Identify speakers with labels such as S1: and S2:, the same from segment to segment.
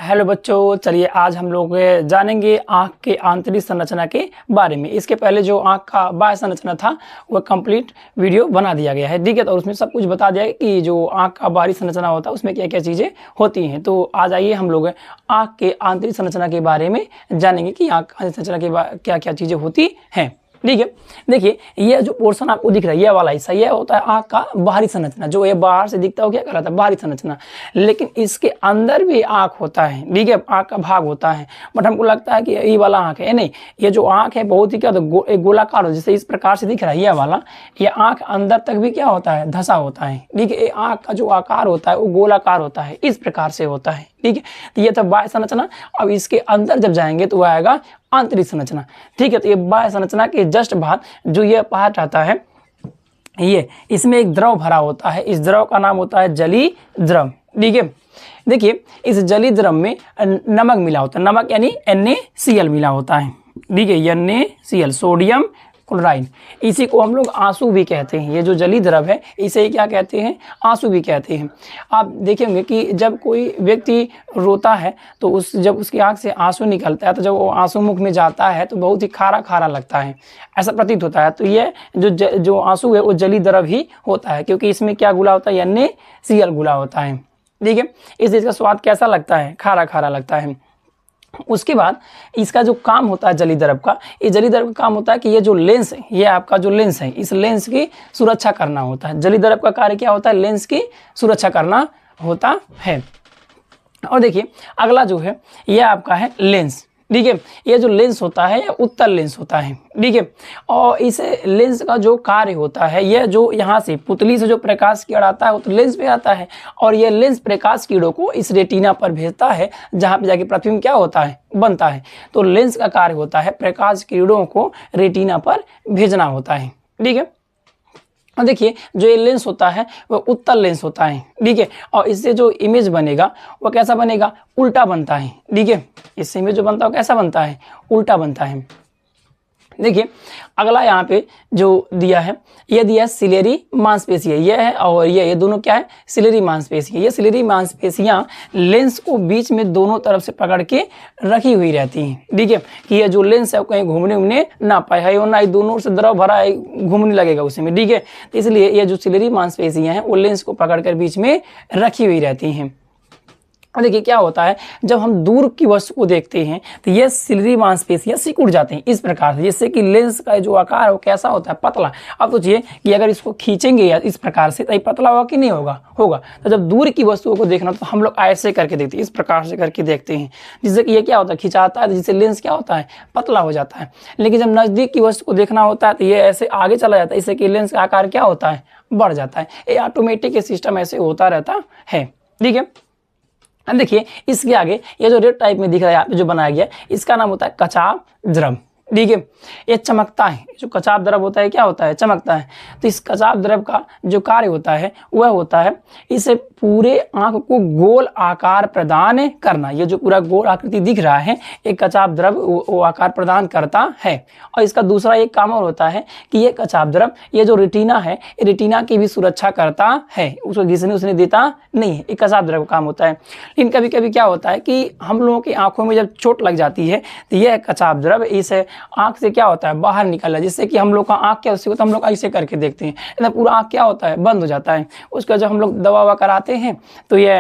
S1: Hello बच्चों, चलिए आज हम लोग जानेंगे आँख के आंतरिक संरचना के बारे में। इसके पहले जो आँख का बाह्य संरचना था वह कंप्लीट वीडियो बना दिया गया है, ठीक है। तो उसमें सब कुछ बता दिया है कि जो आँख का बाहरी संरचना होता है उसमें क्या क्या चीज़ें होती हैं। तो आज आइए हम लोग आँख के आंतरिक संरचना के बारे में जानेंगे कि आँख की संरचना के क्या क्या चीज़ें होती हैं, ठीक है। देखिए, ये जो पोर्शन आपको दिख रहा है, ये वाला हिस्सा, ये होता है आँख का बाहरी संरचना। जो ये बाहर से दिखता है क्या कहलाता है? बाहरी संरचना। लेकिन इसके अंदर भी आँख होता है, ठीक है, आँख का भाग होता है। बट हमको लगता है कि ये वाला आँख है, नहीं, ये जो आँख है बहुत ही क्या होता है, गोलाकार हो, जैसे इस प्रकार से दिख रहा है ये वाला। ये आँख अंदर तक भी क्या होता है? धंसा होता है, ठीक है। ये आँख का जो आकार होता है वो गोलाकार होता है, इस प्रकार से होता है, ठीक है। तो ये था बाह्य संरचना। अब इसके अंदर जब जाएंगे तो वह आएगा आंतरिक संरचना, ठीक है। तो ये बाह्य संरचना के जस्ट बाद जो ये पार्ट आता है, ये इसमें एक द्रव भरा होता है। इस द्रव का नाम होता है जलीय द्रव, ठीक है। देखिए, इस जलीय द्रव में नमक मिला होता है, नमक यानी NaCl मिला होता है, ठीक है, NaCl, सोडियम क्लोराइड। इसी को हम लोग आंसू भी कहते हैं। ये जो जलीय द्रव है इसे क्या कहते हैं? आंसू भी कहते हैं। आप देखेंगे कि जब कोई व्यक्ति रोता है तो जब उसकी आंख से आंसू निकलता है, तो जब वो आंसू मुख में जाता है तो बहुत ही खारा खारा लगता है, ऐसा प्रतीत होता है। तो ये जो आंसू है वो जलीय द्रव ही होता है, क्योंकि इसमें क्या घुला होता है? NaCl घुला होता है, ठीक है। इस चीज़ का स्वाद कैसा लगता है? खारा खारा लगता है। उसके बाद इसका जो काम होता है जलीय द्रव का, ये जलीय द्रव का काम होता है कि ये जो लेंस है, ये आपका जो लेंस है, इस लेंस की सुरक्षा करना होता है। जलीय द्रव का कार्य क्या होता है? लेंस की सुरक्षा करना होता है। और देखिए, अगला जो है ये आपका है लेंस, ठीक है। ये जो लेंस होता है ये उत्तल लेंस होता है, ठीक है। और इस लेंस का जो कार्य होता है, ये जो यहाँ से पुतली से जो प्रकाश किरण आता है वो तो लेंस पे आता है, और ये लेंस प्रकाश किरणों को इस रेटिना पर भेजता है, जहाँ पे जाके प्रतिबिंब क्या होता है? बनता है। तो लेंस का कार्य होता है प्रकाश किरणों को रेटिना पर भेजना होता है, ठीक है। और देखिए, जो ये लेंस होता है वो उत्तल लेंस होता है, ठीक है। और इससे जो इमेज बनेगा वो कैसा बनेगा? उल्टा बनता है, ठीक है। इससे इमेज जो बनता है वो कैसा बनता है? उल्टा बनता है। देखिए, अगला यहाँ पे जो दिया है, ये दिया है सिलेरी मांसपेशी है, ये है, और ये दोनों क्या है? सिलेरी मांसपेशी है। ये सिलेरी मांसपेशियाँ लेंस को बीच में दोनों तरफ से पकड़ के रखी हुई रहती हैं, ठीक है, कि ये जो लेंस है कहीं घूमने उमने ना पाए, है ना, दोनों से द्रव भरा है, घूमने लगेगा उसमें, ठीक है। तो इसलिए ये जो सिलेरी मांसपेशियाँ हैं वो लेंस को पकड़ कर बीच में रखी हुई रहती हैं। और देखिए क्या होता है, जब हम दूर की वस्तु को देखते हैं तो ये सिलेरी मांसपेशियां सिकुड़ जाती हैं इस प्रकार से, जिससे कि लेंस का जो आकार है वो कैसा होता है? पतला। अब सोचिए कि अगर इसको खींचेंगे या इस प्रकार से तो ये पतला होगा कि नहीं होगा? होगा। तो जब दूर की वस्तुओं को देखना तो हम लोग ऐसे करके देखते हैं, इस प्रकार से करके देखते हैं, जिससे कि ये क्या होता है? खिंचाता है, जिससे लेंस क्या होता है? पतला हो जाता है। लेकिन जब नज़दीक की वस्तु को देखना होता है तो ये ऐसे आगे चला जाता है, इससे कि लेंस का आकार क्या होता है? बढ़ जाता है। ये ऑटोमेटिक सिस्टम ऐसे होता रहता है, ठीक है। अब देखिए, इसके आगे ये जो रेड टाइप में दिख रहा है यहाँ पे जो बनाया गया, इसका नाम होता है कचाव द्रव, ठीक है। ये चमकता है, जो कचाव द्रव होता है क्या होता है? चमकता है। तो इस कचाव द्रव का जो कार्य होता है वह होता है इसे पूरे आंख को गोल आकार प्रदान करना। ये जो पूरा गोल आकृति दिख रहा है, एक कचाव द्रव वो आकार प्रदान करता है। और इसका दूसरा एक काम और होता है कि ये कचाव द्रव, ये जो रेटिना है, रेटिना की भी सुरक्षा करता है, उसको घिसने उसने देता नहीं है। एक कचाव द्रव का काम होता है। लेकिन कभी कभी क्या होता है कि हम लोगों की आंखों में जब चोट लग जाती है तो यह कचाव द्रव इस आंख से क्या होता है? बाहर निकल है, जिससे कि हम लोग का आंख क्या होता है? तो हम लोग ऐसे करके देखते हैं, इतना पूरा आंख क्या होता है? बंद हो जाता है। उसका जब हम लोग दवा ववा कराते हैं तो ये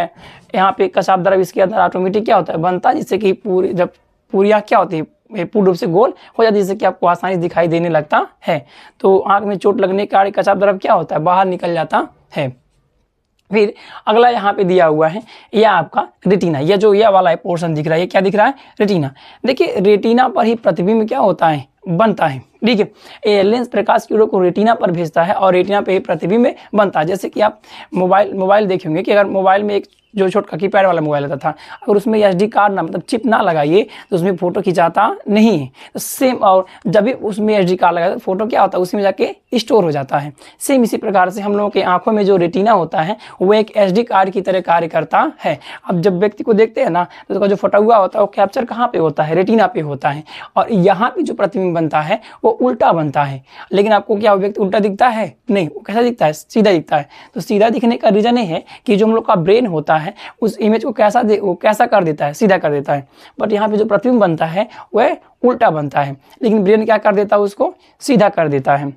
S1: यहाँ पे कचाव द्रव इसके अंदर ऑटोमेटिक क्या होता है? बनता है, जिससे कि पूरी आंख क्या होती है? पूर्ण रूप से गोल हो जाती है, जिससे कि आपको आसानी से दिखाई देने लगता है। तो आंख में चोट लगने के कारण कचाव द्रव क्या होता है? बाहर निकल जाता है। फिर अगला यहाँ पे दिया हुआ है, यह आपका रेटिना। ये जो ये वाला पोर्शन दिख रहा है, ये क्या दिख रहा है? रेटिना। देखिए, रेटिना पर ही प्रतिबिंब क्या होता है? बनता है, ठीक है। ये लेंस प्रकाश किरणों को रेटिना पर भेजता है और रेटिना पे ही प्रतिबिंब बनता है। जैसे कि आप मोबाइल देखेंगे कि अगर मोबाइल में एक जो छोटा कीपैड वाला मोबाइल आता था, अगर उसमें SD कार्ड ना, मतलब चिप ना लगाइए तो उसमें फोटो खिंचाता नहीं है। तो सेम, और जब भी उसमें SD कार्ड लगाए तो फोटो क्या होता है? उसमें जाके स्टोर हो जाता है। सेम इसी प्रकार से हम लोगों के आंखों में जो रेटिना होता है वो एक SD कार्ड की तरह कार्य करता है। अब जब व्यक्ति को देखते हैं ना तो उसका जो फटा हुआ होता है वो कैप्चर कहाँ पे होता है? रेटिना पे होता है। और यहाँ पे जो प्रतिबिंब बनता है वो वो उल्टा बनता है। लेकिन आपको क्या वो व्यक्ति उल्टा दिखता है? नहीं, वो कैसा दिखता है? सीधा दिखता है। तो सीधा दिखने का रीजन ये है कि जो हम लोग का ब्रेन होता है उस इमेज को कैसा कर देता है? सीधा कर देता है। बट यहाँ पे जो प्रतिबिंब बनता है वह उल्टा बनता है, लेकिन ब्रेन क्या कर देता है? उसको सीधा कर देता है।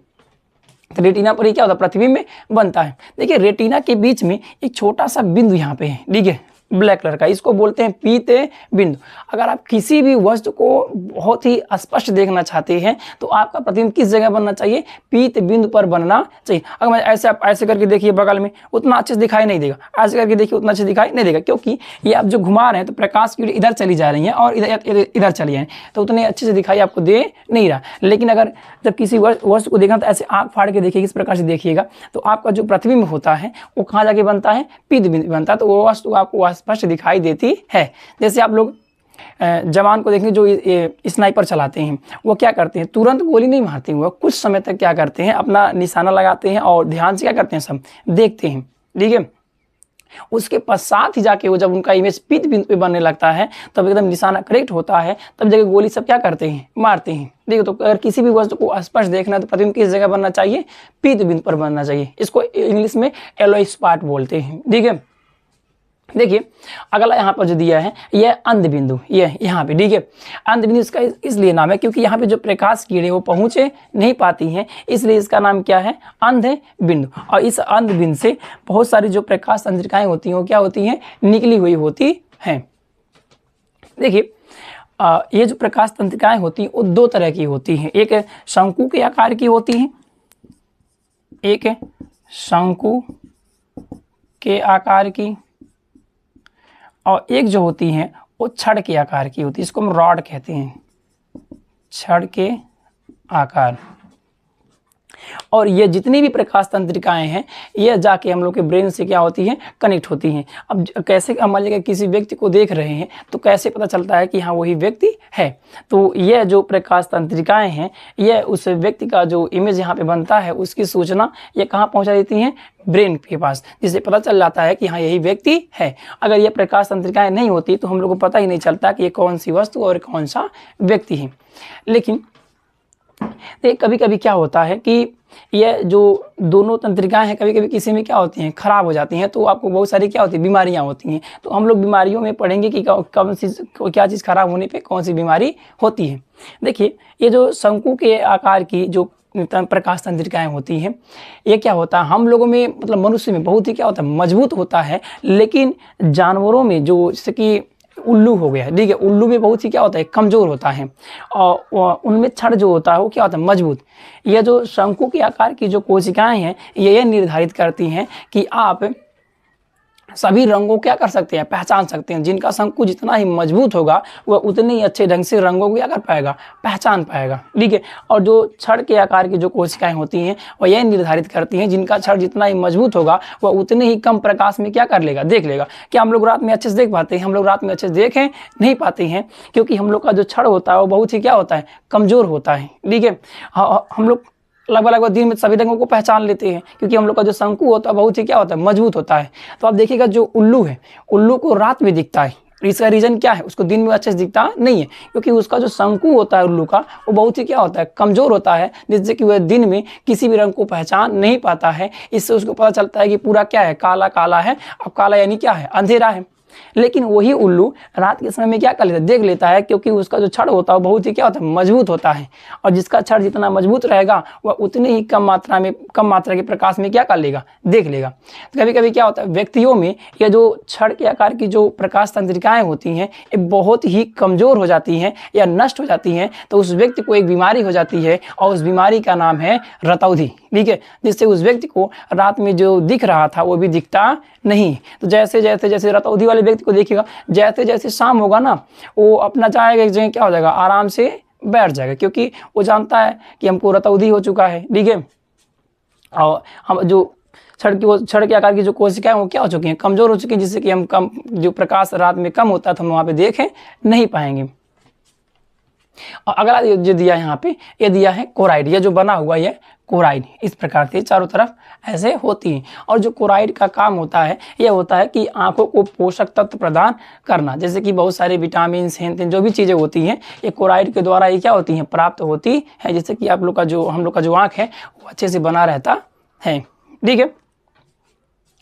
S1: तो रेटिना पर ही क्या होता है? प्रतिबिंब में बनता है। देखिए रेटिना के बीच में एक छोटा सा बिंदु यहाँ पे है, ठीक है, ब्लैक कलर का, इसको बोलते हैं पीत बिंदु। अगर आप किसी भी वस्तु को बहुत ही स्पष्ट देखना चाहते हैं तो आपका प्रतिबिंब किस जगह बनना चाहिए? पीत बिंदु पर बनना चाहिए। अगर मैं ऐसे आप ऐसे करके देखिए बगल में, उतना अच्छे से दिखाई नहीं देगा। ऐसे करके देखिए उतना अच्छे दिखाई नहीं देगा, क्योंकि ये आप जो घुमा रहे हैं तो प्रकाश की इधर चली जा रही है और इधर चली जाए, तो उतने अच्छे से दिखाई आपको दे नहीं रहा। लेकिन अगर जब किसी वस्तु को देखना तो ऐसे आँख फाड़ के देखिए, इस प्रकार से देखिएगा, तो आपका जो प्रतिबिंब होता है वो कहाँ जाके बनता है? पीत बिंदु बनता है। तो वो वस्तु आपको स्पष्ट दिखाई देती है। जैसे आप लोग जवान को देखेंगे जो स्नाइपर चलाते हैं, वो क्या करते हैं? तुरंत गोली नहीं मारते हैं, वो कुछ समय तक क्या करते हैं? अपना निशाना लगाते हैं और ध्यान से क्या करते हैं? सब देखते हैं, ठीक है। उसके पश्चात ही जाके वो जब उनका इमेज पीत बिंदु पे बनने लगता है, तब एकदम निशाना करेक्ट होता है, तब जगह गोली सब क्या करते हैं? मारते हैं। देखो, तो अगर किसी भी वस्तु को स्पष्ट देखना है तो प्रतिबिंब किस जगह बनना चाहिए? पीत बिंदु पर बनना चाहिए। इसको इंग्लिश में एलोय स्पॉट बोलते हैं, ठीक है। देखिए अगला यहाँ पर जो दिया है यह अंध बिंदु, ये यहाँ पे, ठीक है। अंध बिंदु इसका इसलिए नाम है क्योंकि यहाँ पे जो प्रकाश किरणें वो पहुँचे नहीं पाती हैं, इसलिए इसका नाम क्या है? अंध बिंदु। और इस अंध बिंदु से बहुत सारी जो प्रकाश तंत्रिकाएं होती हैं वो क्या होती हैं? निकली हुई होती हैं। देखिए ये जो प्रकाश तंत्रिकाएं होती हैं वो दो तरह की होती हैं। एक शंकु के आकार की होती हैं, एक शंकु के आकार की, और एक जो होती हैं वो छड़ के आकार की होती है। इसको हम रॉड कहते हैं, छड़ के आकार। और ये जितनी भी प्रकाश तंत्रिकाएं हैं ये जाके हम लोग के ब्रेन से क्या होती हैं? कनेक्ट होती हैं। अब कैसे हम मान लीजिए किसी व्यक्ति को देख रहे हैं तो कैसे पता चलता है कि हाँ वही व्यक्ति है? तो यह जो प्रकाश तंत्रिकाएं हैं यह उस व्यक्ति का जो इमेज यहाँ पे बनता है उसकी सूचना ये कहाँ पहुँचा देती हैं? ब्रेन के पास, जिससे पता चल जाता है कि हाँ यही व्यक्ति है। अगर ये प्रकाश तंत्रिकाएं नहीं होती तो हम लोग को पता ही नहीं चलता कि ये कौन सी वस्तु और कौन सा व्यक्ति है। लेकिन कभी कभी क्या होता है कि ये जो दोनों तंत्रिकाएं हैं कभी कभी किसी में क्या होती हैं? खराब हो जाती हैं, तो आपको बहुत सारी क्या होती है? बीमारियां होती हैं। तो हम लोग बीमारियों में पढ़ेंगे कि कौन सी क्या चीज़ खराब होने पे कौन सी बीमारी होती है। देखिए ये जो शंकु के आकार की जो प्रकाश तंत्रिकाएं होती हैं ये क्या होता है? हम लोगों में मतलब मनुष्य में बहुत ही क्या होता है? मजबूत होता है। लेकिन जानवरों में जो जैसे कि उल्लू हो गया, ठीक है, उल्लू में बहुत ही क्या होता है? कमजोर होता है। और उनमें छड़ जो होता है वो क्या होता है? मजबूत। यह जो शंकु के आकार की जो कोशिकाएं हैं ये निर्धारित करती हैं कि आप सभी रंगों क्या कर सकते हैं? पहचान सकते हैं। जिनका शंकु जितना ही मजबूत होगा वह उतने ही अच्छे ढंग से रंगों को क्या कर पाएगा? पहचान पाएगा, ठीक है। और जो छड़ के आकार की जो कोशिकाएं होती हैं वह यह निर्धारित करती हैं जिनका छड़ जितना ही मजबूत होगा वह उतने ही कम प्रकाश में क्या कर लेगा? देख लेगा। क्या हम लोग रात में अच्छे से देख पाते हैं? हम लोग रात में अच्छे से देख नहीं पाते हैं, क्योंकि हम लोग का जो छड़ होता है वो बहुत ही क्या होता है? कमजोर होता है, ठीक है। हम लोग लगभग दिन में सभी रंगों को पहचान लेते हैं, क्योंकि हम लोग का जो शंकु होता है बहुत ही क्या होता है? मजबूत होता है। तो आप देखिएगा जो उल्लू है, उल्लू को रात में दिखता है। इसका रीजन क्या है? उसको दिन में अच्छे से दिखता नहीं है, क्योंकि उसका जो शंकु होता है उल्लू का वो बहुत ही क्या होता है? कमजोर होता है, जिससे कि वह दिन में किसी भी रंग को पहचान नहीं पाता है। इससे उसको पता चलता है कि पूरा क्या है? काला काला है। अब काला यानी क्या है? अंधेरा है। लेकिन वही उल्लू रात के समय में क्या कर लेता है? देख लेता है, क्योंकि उसका जो छड़ होता है वो बहुत ही क्या होता है? मजबूत होता है। और जिसका छड़ जितना मजबूत रहेगा वह उतनी ही कम मात्रा के प्रकाश में क्या कर लेगा? देख लेगा। तो कभी कभी क्या होता है? व्यक्तियों में यह जो छड़ के आकार की जो प्रकाश तंत्रिकाएं होती हैं ये बहुत ही कमजोर हो जाती हैं या नष्ट हो जाती हैं, तो उस व्यक्ति को एक बीमारी हो जाती है और उस बीमारी का नाम है रतौंधी, ठीक है। जिससे उस व्यक्ति को रात में जो दिख रहा था वो भी दिखता नहीं। तो जैसे रतौंधी वाले व्यक्ति को देखिएगा, जैसे जैसे शाम होगा ना वो अपना जाएगा एक जगह क्या हो जाएगा? आराम से बैठ जाएगा, क्योंकि वो जानता है कि हमको रतौंधी हो चुका है, ठीक है। और हम जो छड़ के आकार की जो कोशिकाएं वो क्या हो चुकी हैं? कमजोर हो चुकी हैं, जिससे कि हम कम जो प्रकाश रात में कम होता है तो हम वहाँ पे देख नहीं पाएंगे। और अगला जो दिया है यहाँ पे, ये दिया है कोराइड, ये जो बना हुआ है कोराइड, इस प्रकार से चारों तरफ ऐसे होती है। और जो कोराइड का काम होता है, ये होता है कि आंखों को पोषक तत्व प्रदान करना, जैसे कि बहुत सारे विटामिन हेन जो भी चीज़ें होती हैं, ये कोराइड के द्वारा ये क्या होती हैं, प्राप्त होती है, जैसे कि आप लोग का जो हम लोग का जो आँख है वो अच्छे से बना रहता है। ठीक है,